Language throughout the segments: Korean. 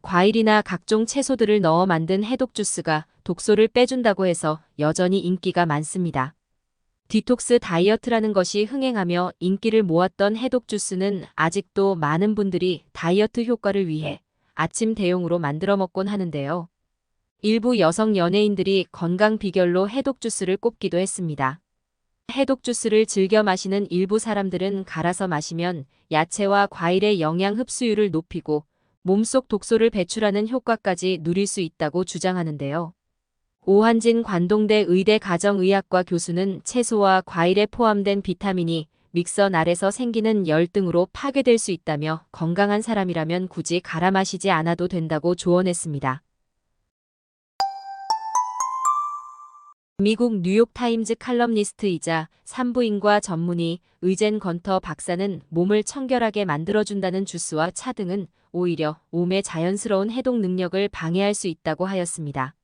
과일이나 각종 채소들을 넣어 만든 해독 주스가 독소를 빼준다고 해서 여전히 인기가 많습니다. 디톡스 다이어트라는 것이 흥행하며 인기를 모았던 해독 주스는 아직도 많은 분들이 다이어트 효과를 위해 아침 대용으로 만들어 먹곤 하는데요. 일부 여성 연예인들이 건강 비결로 해독 주스를 꼽기도 했습니다. 해독 주스를 즐겨 마시는 일부 사람들은 갈아서 마시면 야채와 과일의 영양 흡수율을 높이고 몸속 독소를 배출하는 효과까지 누릴 수 있다고 주장하는데요. 오한진 관동대 의대 가정의학과 교수는 채소와 과일에 포함된 비타민이 믹서날에서 생기는 열등으로 파괴될 수 있다며 건강한 사람이라면 굳이 갈아 마시지 않아도 된다고 조언했습니다. 미국 뉴욕타임즈 칼럼니스트이자 산부인과 전문의 의젠 건터 박사는 몸을 청결하게 만들어준다는 주스와 차 등은 오히려 몸의 자연스러운 해독 능력을 방해할 수 있다고 하였습니다.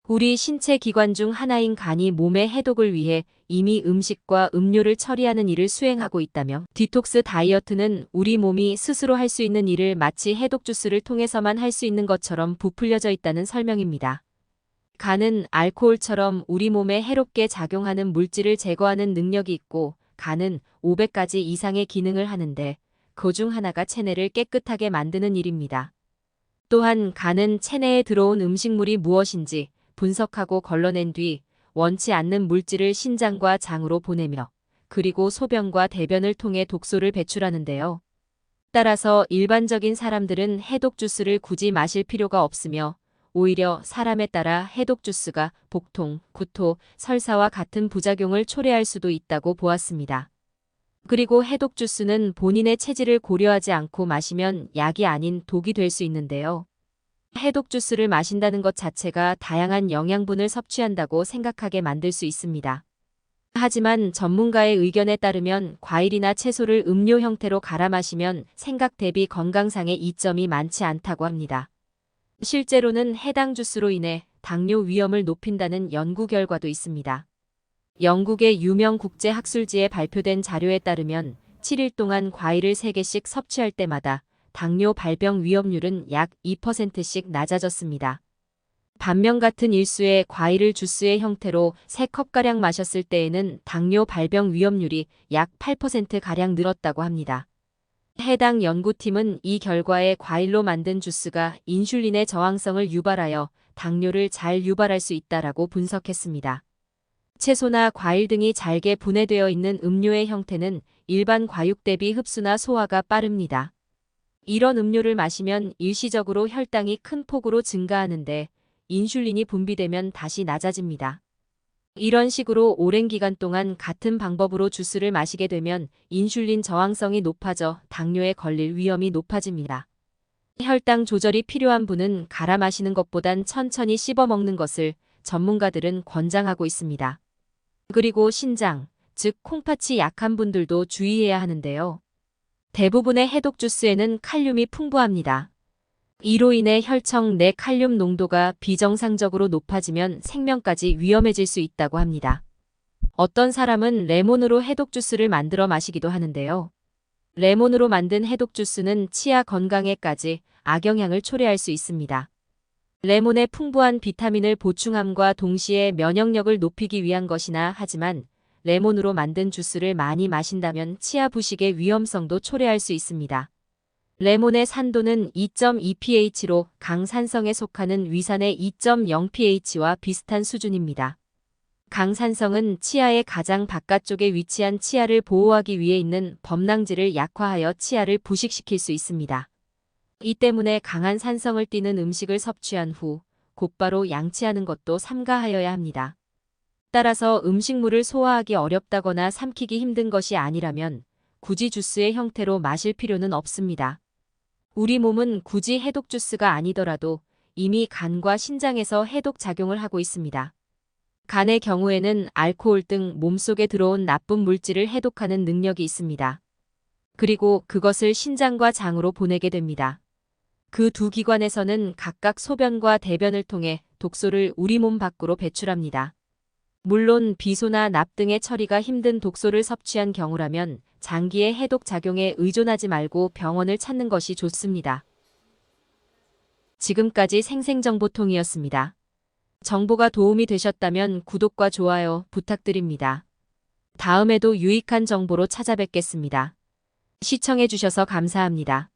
우리 신체 기관 중 하나인 간이 몸의 해독을 위해 이미 음식과 음료를 처리하는 일을 수행하고 있다며 디톡스 다이어트는 우리 몸이 스스로 할 수 있는 일을 마치 해독 주스를 통해서만 할 수 있는 것처럼 부풀려져 있다는 설명입니다. 간은 알코올처럼 우리 몸에 해롭게 작용하는 물질을 제거하는 능력이 있고 간은 500가지 이상의 기능을 하는데 그중 하나가 체내를 깨끗하게 만드는 일입니다. 또한 간은 체내에 들어온 음식물이 무엇인지 분석하고 걸러낸 뒤 원치 않는 물질을 신장과 장으로 보내며 그리고 소변과 대변을 통해 독소를 배출하는데요. 따라서 일반적인 사람들은 해독 주스를 굳이 마실 필요가 없으며 오히려 사람에 따라 해독 주스가 복통, 구토, 설사와 같은 부작용을 초래할 수도 있다고 보았습니다. 그리고 해독 주스는 본인의 체질을 고려하지 않고 마시면 약이 아닌 독이 될 수 있는데요. 해독 주스를 마신다는 것 자체가 다양한 영양분을 섭취한다고 생각하게 만들 수 있습니다. 하지만 전문가의 의견에 따르면 과일이나 채소를 음료 형태로 갈아 마시면 생각 대비 건강상의 이점이 많지 않다고 합니다. 실제로는 해당 주스로 인해 당뇨 위험을 높인다는 연구 결과도 있습니다. 영국의 유명 국제학술지에 발표된 자료에 따르면 7일 동안 과일을 3개씩 섭취할 때마다 당뇨 발병 위험률은 약 2%씩 낮아졌습니다. 반면 같은 일수의 과일을 주스의 형태로 3컵가량 마셨을 때에는 당뇨 발병 위험률이 약 8%가량 늘었다고 합니다. 해당 연구팀은 이 결과에 과일로 만든 주스가 인슐린의 저항성을 유발하여 당뇨를 잘 유발할 수 있다라고 분석했습니다. 채소나 과일 등이 잘게 분해되어 있는 음료의 형태는 일반 과육 대비 흡수나 소화가 빠릅니다. 이런 음료를 마시면 일시적으로 혈당이 큰 폭으로 증가하는데 인슐린이 분비되면 다시 낮아집니다. 이런 식으로 오랜 기간 동안 같은 방법으로 주스를 마시게 되면 인슐린 저항성이 높아져 당뇨에 걸릴 위험이 높아집니다. 혈당 조절이 필요한 분은 갈아 마시는 것보단 천천히 씹어 먹는 것을 전문가들은 권장하고 있습니다. 그리고 신장, 즉 콩팥이 약한 분들도 주의해야 하는데요. 대부분의 해독 주스에는 칼륨이 풍부합니다. 이로 인해 혈청 내 칼륨 농도가 비정상적으로 높아지면 생명까지 위험해질 수 있다고 합니다. 어떤 사람은 레몬으로 해독 주스를 만들어 마시기도 하는데요. 레몬으로 만든 해독 주스는 치아 건강에까지 악영향을 초래할 수 있습니다. 레몬의 풍부한 비타민을 보충함과 동시에 면역력을 높이기 위한 것이나 하지만 레몬으로 만든 주스를 많이 마신다면 치아 부식의 위험성도 초래할 수 있습니다. 레몬의 산도는 2.2pH로 강산성에 속하는 위산의 2.0pH와 비슷한 수준입니다. 강산성은 치아의 가장 바깥쪽에 위치한 치아를 보호하기 위해 있는 범랑질을 약화하여 치아를 부식시킬 수 있습니다. 이 때문에 강한 산성을 띠는 음식을 섭취한 후 곧바로 양치하는 것도 삼가하여야 합니다. 따라서 음식물을 소화하기 어렵다거나 삼키기 힘든 것이 아니라면 굳이 주스의 형태로 마실 필요는 없습니다. 우리 몸은 굳이 해독 주스가 아니더라도 이미 간과 신장에서 해독 작용을 하고 있습니다. 간의 경우에는 알코올 등 몸속에 들어온 나쁜 물질을 해독하는 능력이 있습니다. 그리고 그것을 신장과 장으로 보내게 됩니다. 그 두 기관에서는 각각 소변과 대변을 통해 독소를 우리 몸 밖으로 배출합니다. 물론 비소나 납 등의 처리가 힘든 독소를 섭취한 경우라면 장기의 해독 작용에 의존하지 말고 병원을 찾는 것이 좋습니다. 지금까지 생생정보통이었습니다. 정보가 도움이 되셨다면 구독과 좋아요 부탁드립니다. 다음에도 유익한 정보로 찾아뵙겠습니다. 시청해주셔서 감사합니다.